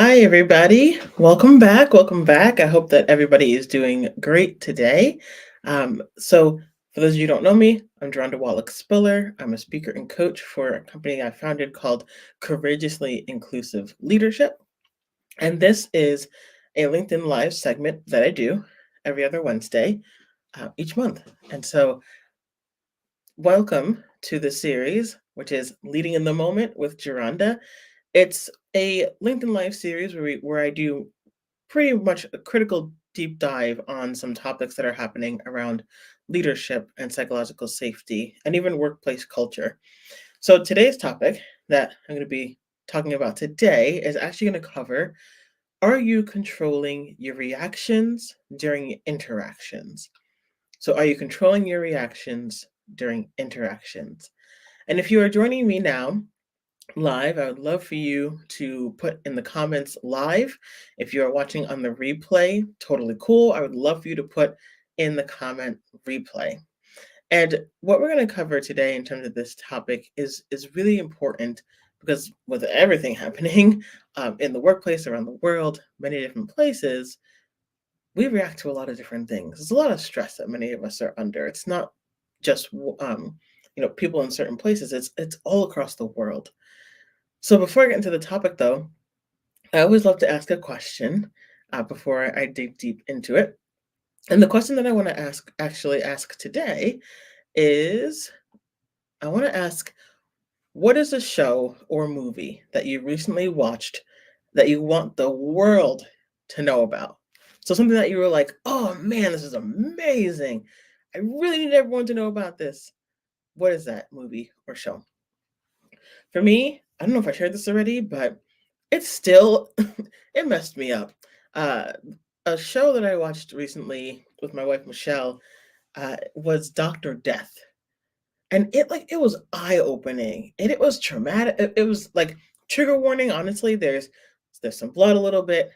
Hi, everybody. Welcome back. Welcome back. I hope that everybody is doing great today. For those of you who don't know me, I'm John Wallach Spiller. I'm a speaker and coach for a company I founded called Courageously Inclusive Leadership. And this is a LinkedIn Live segment that I do every other Wednesday each month. And so, welcome to the series, which is Leading in the Moment with Geronda. It's a LinkedIn Live series where I do pretty much a critical deep dive on some topics that are happening around leadership and psychological safety and even workplace culture. So today's topic that I'm going to be talking about today is actually going to cover, are you controlling your reactions during interactions? So are you controlling your reactions during interactions? And if you are joining me now live, I would love for you to put in the comments live. If you are watching on the replay, totally cool. I would love for you to put in the comment replay. And what we're going to cover today in terms of this topic is really important because with everything happening in the workplace around the world, many different places, we react to a lot of different things. There's a lot of stress that many of us are under. It's not just people in certain places. It's all across the world. So before I get into the topic, though, I always love to ask a question before I dig deep into it. And the question that I want to ask today is, I want to ask, what is a show or movie that you recently watched that you want the world to know about? So something that you were like, oh man, this is amazing. I really need everyone to know about this. What is that movie or show? For me, I don't know if I shared this already, but it's still it messed me up. Uh, a show that I watched recently with my wife Michelle was Doctor Death, and it was eye opening and it was traumatic. It was like trigger warning. Honestly, there's some blood a little bit.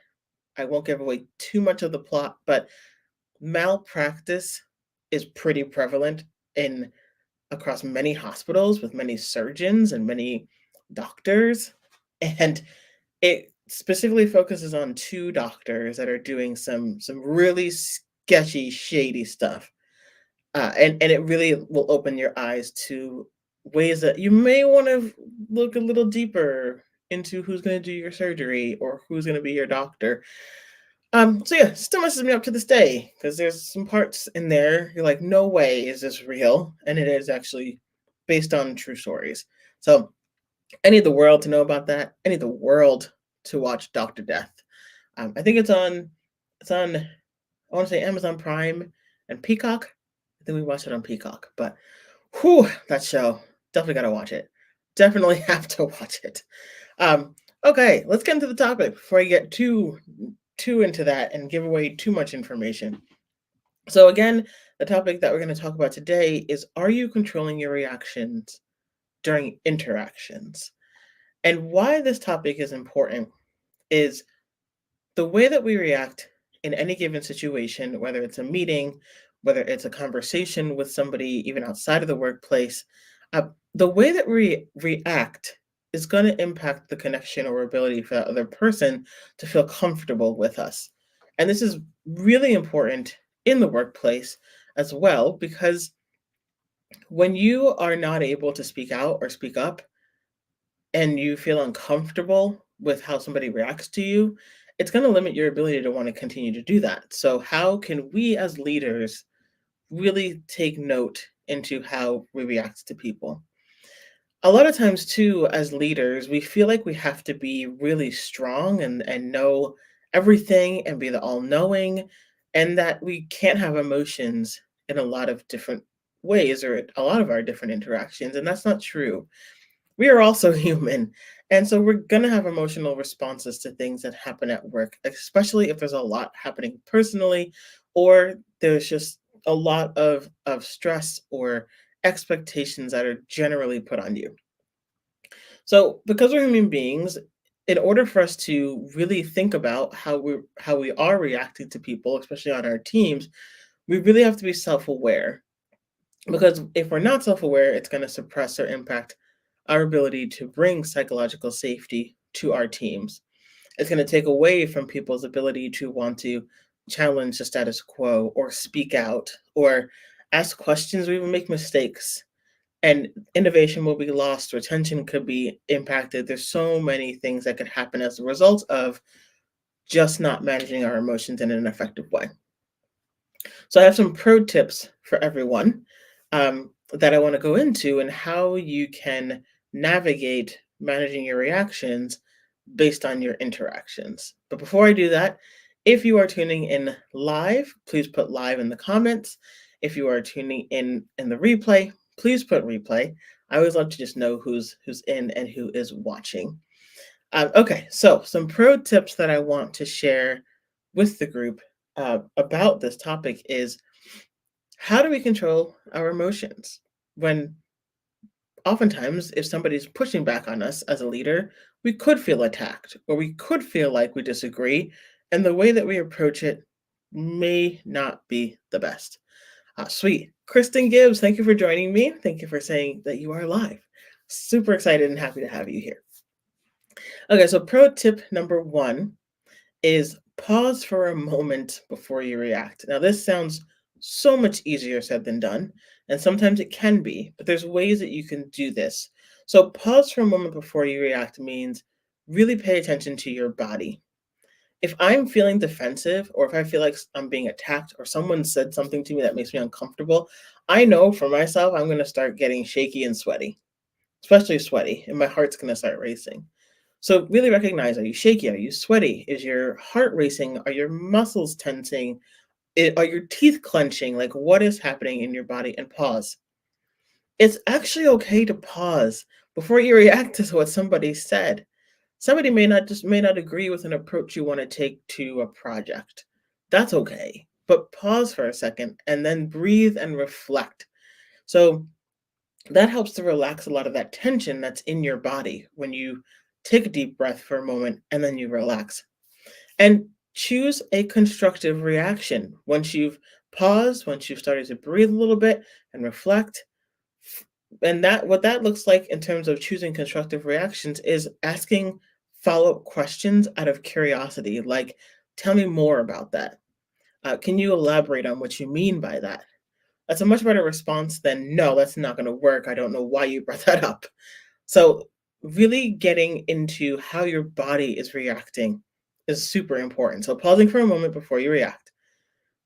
I won't give away too much of the plot, but malpractice is pretty prevalent in across many hospitals with many surgeons and many doctors. And it specifically focuses on two doctors that are doing some really sketchy, shady stuff. And it really will open your eyes to ways that you may want to look a little deeper into who's going to do your surgery or who's going to be your doctor. So yeah, still messes me up to this day because there's some parts in there you're like, no way is this real, and it is actually based on true stories. So I need the world to know about that. I need the world to watch Doctor Death. I think it's on I want to say Amazon Prime and Peacock. I think we watched it on Peacock, but whew, that show definitely got to watch it. Definitely have to watch it. Um, okay, let's get into the topic before I get too into that and give away too much information. So again, the topic that we're going to talk about today is, are you controlling your reactions during interactions? And why this topic is important is the way that we react in any given situation, whether it's a meeting, whether it's a conversation with somebody, even outside of the workplace, uh, the way that we react is going to impact the connection or ability for that other person to feel comfortable with us. And this is really important in the workplace as well, because when you are not able to speak out or speak up, and you feel uncomfortable with how somebody reacts to you, it's going to limit your ability to want to continue to do that. So, how can we as leaders really take note into how we react to people? A lot of times, too, as leaders, we feel like we have to be really strong and know everything and be the all knowing, and that we can't have emotions in a lot of different ways or a lot of our different interactions. And that's not true. We are also human. And so we're going to have emotional responses to things that happen at work, especially if there's a lot happening personally, or there's just a lot of stress or expectations that are generally put on you. So because we're human beings, in order for us to really think about how we are reacting to people, especially on our teams, we really have to be self-aware, because if we're not self aware, it's going to suppress or impact our ability to bring psychological safety to our teams. It's going to take away from people's ability to want to challenge the status quo or speak out or ask questions or even make mistakes. And innovation will be lost, retention could be impacted. There's so many things that could happen as a result of just not managing our emotions in an effective way. So I have some pro tips for everyone that I want to go into and how you can navigate managing your reactions based on your interactions. But before I do that, if you are tuning in live, please put live in the comments. If you are tuning in the replay, please put replay. I always love to just know who's in and who is watching. Okay, so some pro tips that I want to share with the group about this topic is how do we control our emotions when oftentimes if somebody's pushing back on us as a leader, we could feel attacked or we could feel like we disagree, and the way that we approach it may not be the best. Sweet. Kristen Gibbs, thank you for joining me. Thank you for saying that you are live. Super excited and happy to have you here. Okay, so pro tip number one is pause for a moment before you react. Now, this sounds so much easier said than done, and sometimes it can be, but there's ways that you can do this. So, pause for a moment before you react means really pay attention to your body. If I'm feeling defensive, or if I feel like I'm being attacked, or someone said something to me that makes me uncomfortable, I know for myself I'm going to start getting shaky and sweaty, especially sweaty, and my heart's going to start racing. So really recognize, are you shaky? Are you sweaty? Is your heart racing? Are your muscles tensing? Are your teeth clenching? Like what is happening in your body? And pause. It's actually okay to pause before you react to what somebody said. Somebody may not agree with an approach you want to take to a project. That's okay. But pause for a second and then breathe and reflect. So that helps to relax a lot of that tension that's in your body when you take a deep breath for a moment and then you relax. And choose a constructive reaction. Once you've paused, once you've started to breathe a little bit and reflect, and that what that looks like in terms of choosing constructive reactions is asking follow-up questions out of curiosity, like, tell me more about that. Can you elaborate on what you mean by that? That's a much better response than, no, that's not going to work. I don't know why you brought that up. So, really getting into how your body is reacting is super important. So, pausing for a moment before you react.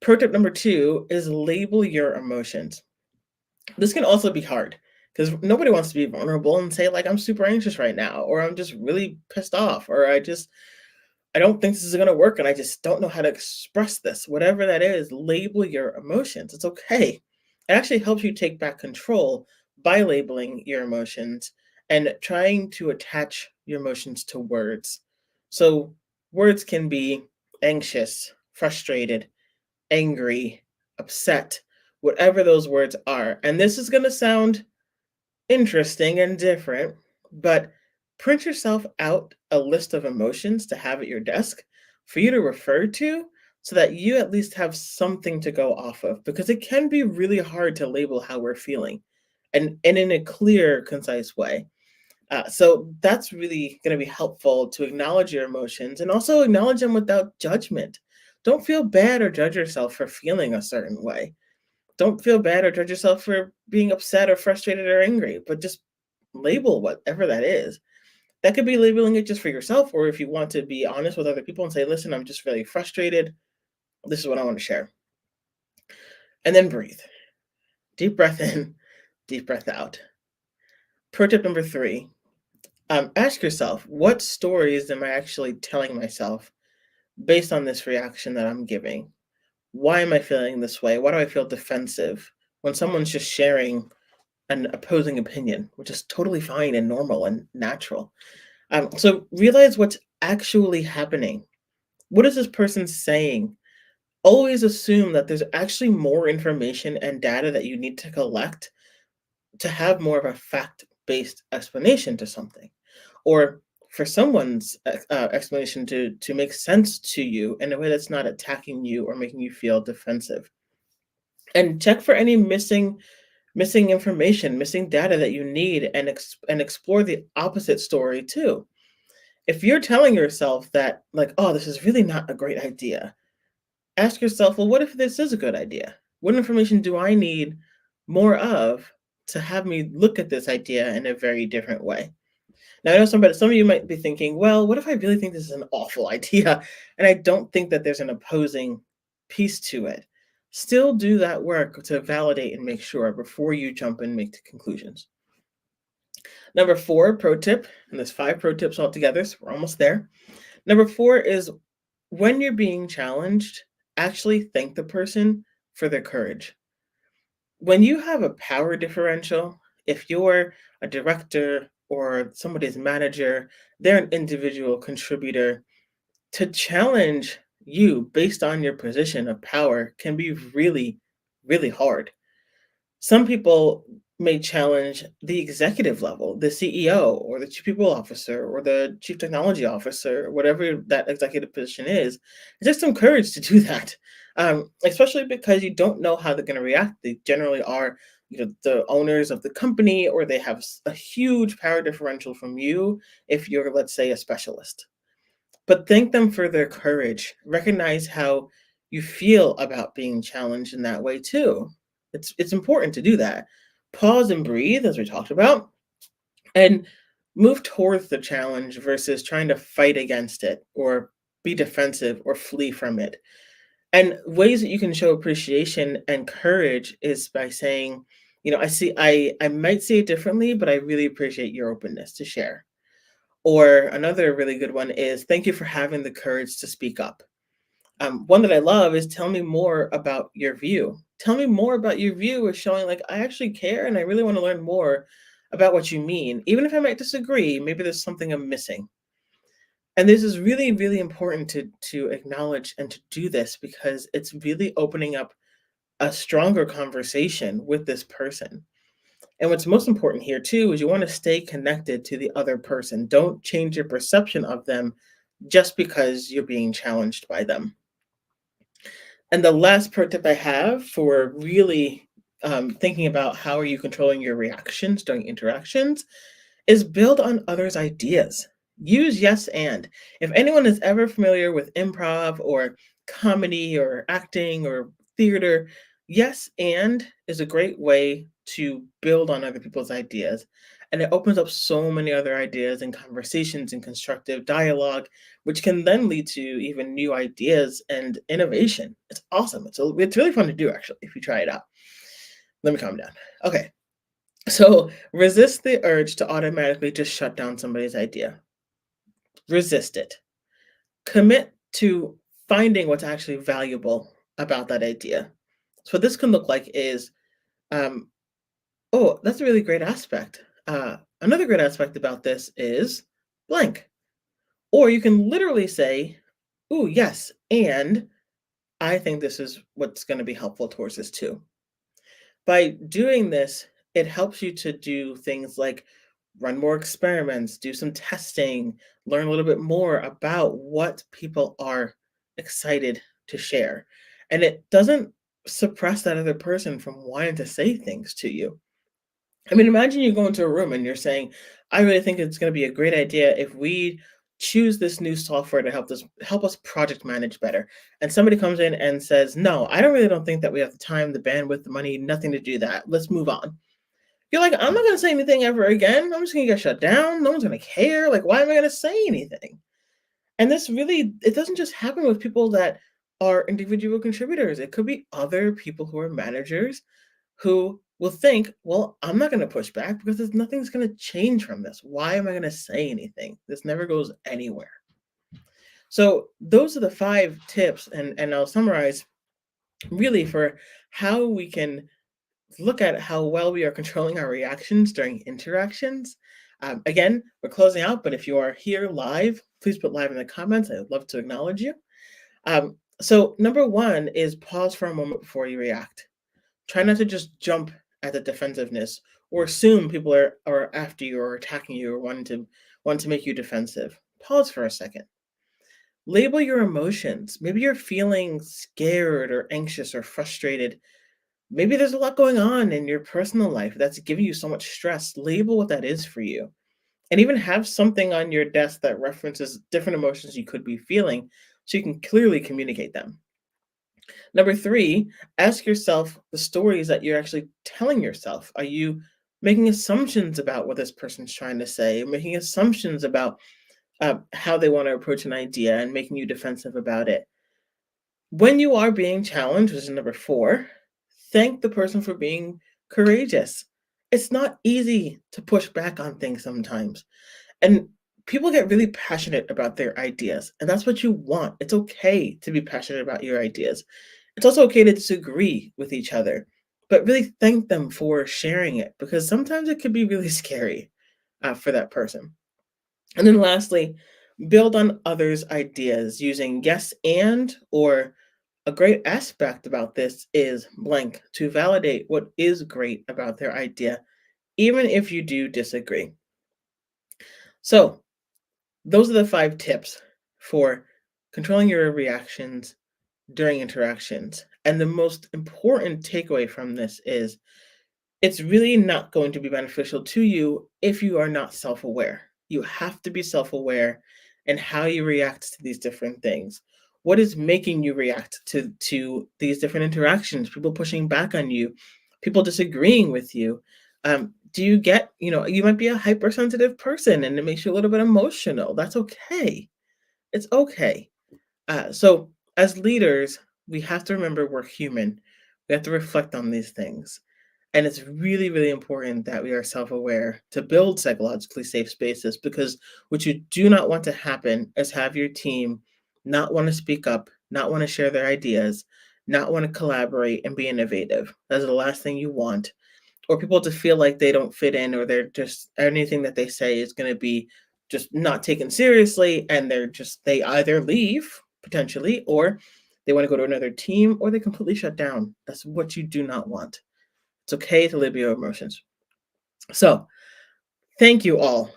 Pro tip number two is label your emotions. This can also be hard because nobody wants to be vulnerable and say, like, I'm super anxious right now, or I'm just really pissed off, or I don't think this is going to work and I just don't know how to express this. Whatever that is, label your emotions. It's okay. It actually helps you take back control by labeling your emotions and trying to attach your emotions to words. So, words can be anxious, frustrated, angry, upset, whatever those words are. And this is going to sound interesting and different, but print yourself out a list of emotions to have at your desk for you to refer to so that you at least have something to go off of because it can be really hard to label how we're feeling and in a clear, concise way. So that's really going to be helpful to acknowledge your emotions and also acknowledge them without judgment. Don't feel bad or judge yourself for feeling a certain way. Don't feel bad or judge yourself for being upset or frustrated or angry, but just label whatever that is. That could be labeling it just for yourself, or if you want to be honest with other people and say, listen, I'm just really frustrated. This is what I want to share. And then breathe. Deep breath in, deep breath out. Pro tip number three, ask yourself, what stories am I actually telling myself based on this reaction that I'm giving? Why am I feeling this way? Why do I feel defensive when someone's just sharing an opposing opinion, which is totally fine and normal and natural? So realize what's actually happening. What is this person saying? Always assume that there's actually more information and data that you need to collect to have more of a fact-based explanation to something, or for someone's explanation to make sense to you in a way that's not attacking you or making you feel defensive. And check for any missing information, missing data that you need, and explore the opposite story too. If you're telling yourself that, like, oh, this is really not a great idea, ask yourself, well, what if this is a good idea? What information do I need more of to have me look at this idea in a very different way? Now, I know some of you might be thinking, well, what if I really think this is an awful idea? And I don't think that there's an opposing piece to it. Still do that work to validate and make sure before you jump and make the conclusions. Number four, pro tip, and there's five pro tips altogether, so we're almost there. Number four is when you're being challenged, actually thank the person for their courage. When you have a power differential, if you're a director or somebody's manager, they're an individual contributor, to challenge you based on your position of power can be really, really hard. Some people may challenge the executive level, the CEO or the chief people officer or the chief technology officer, whatever that executive position is. It takes some courage to do that, especially because you don't know how they're going to react. They generally are, the owners of the company, or they have a huge power differential from you if you're, let's say, a specialist. But thank them for their courage. Recognize how you feel about being challenged in that way too. It's important to do that. Pause and breathe, as we talked about, and move towards the challenge versus trying to fight against it or be defensive or flee from it. And ways that you can show appreciation and courage is by saying, I might see it differently, but I really appreciate your openness to share. Or another really good one is, thank you for having the courage to speak up. One that I love is, tell me more about your view. Tell me more about your view is showing, like, I actually care and I really want to learn more about what you mean. Even if I might disagree, maybe there's something I'm missing. And this is really, really important to acknowledge and to do this, because it's really opening up a stronger conversation with this person. And what's most important here too is you want to stay connected to the other person. Don't change your perception of them just because you're being challenged by them. And the last pro tip I have for really thinking about how are you controlling your reactions during interactions is build on others' ideas. Use yes and. If anyone is ever familiar with improv or comedy or acting or theater, yes and is a great way to build on other people's ideas. And it opens up so many other ideas and conversations and constructive dialogue, which can then lead to even new ideas and innovation. It's awesome. It's really fun to do, actually, if you try it out. Let me calm down. Okay. So resist the urge to automatically just shut down somebody's idea. Resist it. Commit to finding what's actually valuable about that idea. So what this can look like is, um, oh, that's a really great aspect. Another great aspect about this is blank. Or you can literally say, oh, yes, and I think this is what's going to be helpful towards this too. By doing this, it helps you to do things like run more experiments, do some testing, learn a little bit more about what people are excited to share. And it doesn't suppress that other person from wanting to say things to you. I mean, imagine you go into a room and you're saying, I really think it's going to be a great idea if we choose this new software to help us project manage better. And somebody comes in and says, no, I don't think that we have the time, the bandwidth, the money, nothing to do that. Let's move on. You're like, I'm not going to say anything ever again. I'm just going to get shut down. No one's going to care. Like, why am I going to say anything? And this really, it doesn't just happen with people that are individual contributors. It could be other people who are managers who will think, well, I'm not going to push back because nothing's going to change from this. Why am I going to say anything? This never goes anywhere. So those are the five tips, and I'll summarize really for how we can look at how well we are controlling our reactions during interactions. Again, we're closing out, but if you are here live, please put live in the comments. I would love to acknowledge you. So number one is pause for a moment before you react. Try not to just jump at the defensiveness or assume people are after you or attacking you or want to make you defensive. Pause for a second. Label your emotions. Maybe you're feeling scared or anxious or frustrated. Maybe there's a lot going on in your personal life that's giving you so much stress. Label what that is for you. and even have something on your desk that references different emotions you could be feeling so you can clearly communicate them. Number three, ask yourself the stories that you're actually telling yourself. Are you making assumptions about what this person's trying to say, making assumptions about how they want to approach an idea and making you defensive about it? When you are being challenged, which is number four, thank the person for being courageous. It's not easy to push back on things sometimes. And people get really passionate about their ideas, and that's what you want. It's okay to be passionate about your ideas. It's also okay to disagree with each other, but really thank them for sharing it because sometimes it could be really scary for that person. And then lastly, build on others' ideas using yes and or a great aspect about this is blank to validate what is great about their idea, even if you do disagree. So, those are the five tips for controlling your reactions during interactions. And the most important takeaway from this is it's really not going to be beneficial to you if you are not self aware. You have to be self aware in how you react to these different things. What is making you react to these different interactions? People pushing back on you, people disagreeing with you. Do you get, you might be a hypersensitive person and it makes you a little bit emotional. That's okay. It's okay. So, as leaders, we have to remember we're human. We have to reflect on these things. And it's really, really important that we are self aware to build psychologically safe spaces because what you do not want to happen is have your team not want to speak up, not want to share their ideas, not want to collaborate and be innovative. That's the last thing you want. Or people to feel like they don't fit in or they're just anything that they say is going to be just not taken seriously and they either leave potentially or they want to go to another team or they completely shut down. That's what you do not want. It's okay to live your emotions. So, thank you all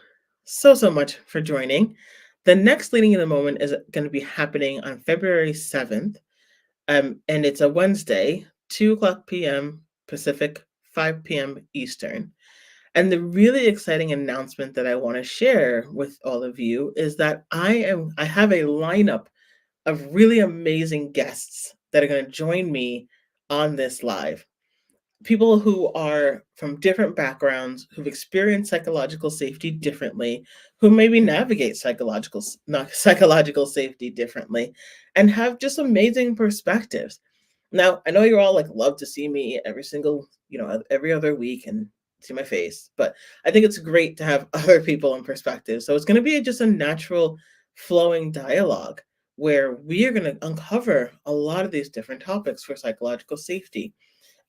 so much for joining. The next Leading in the Moment is going to be happening on February 7th. And it's a Wednesday, 2 o'clock p.m. Pacific, 5 p.m. Eastern. And the really exciting announcement that I want to share with all of you is that I have a lineup of really amazing guests that are going to join me on this live. People who are from different backgrounds, who've experienced psychological safety differently, who maybe navigate not psychological safety differently, and have just amazing perspectives. Now, I know you're all like love to see me every single, every other week and see my face, but I think it's great to have other people and perspectives. So it's going to be just a natural flowing dialogue where we are going to uncover a lot of these different topics for psychological safety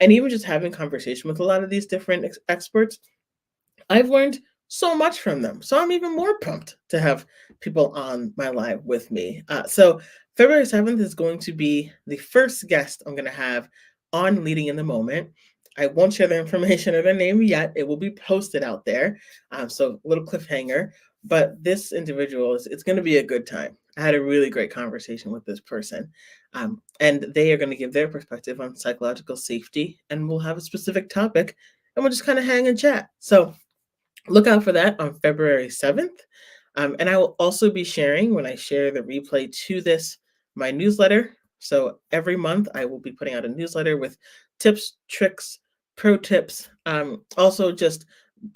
and even just having conversation with a lot of these different experts, I've learned so much from them. So I'm even more pumped to have people on my live with me. So February 7th is going to be the first guest I'm going to have on Leading in the Moment. I won't share their information or their name yet. It will be posted out there. So a little cliffhanger. But this individual it's going to be a good time. I had a really great conversation with this person. And they are going to give their perspective on psychological safety. And we'll have a specific topic and we'll just kind of hang and chat. So look out for that on February 7th. And I will also be sharing, when I share the replay to this, my newsletter. So every month I will be putting out a newsletter with tips, tricks, pro tips, also just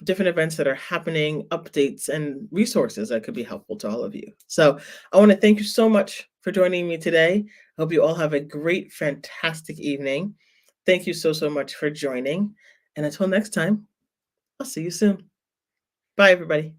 different events that are happening, updates, and resources that could be helpful to all of you. So I want to thank you so much for joining me today. I hope you all have a great, fantastic evening. Thank you so much for joining. And until next time, I'll see you soon. Bye, everybody.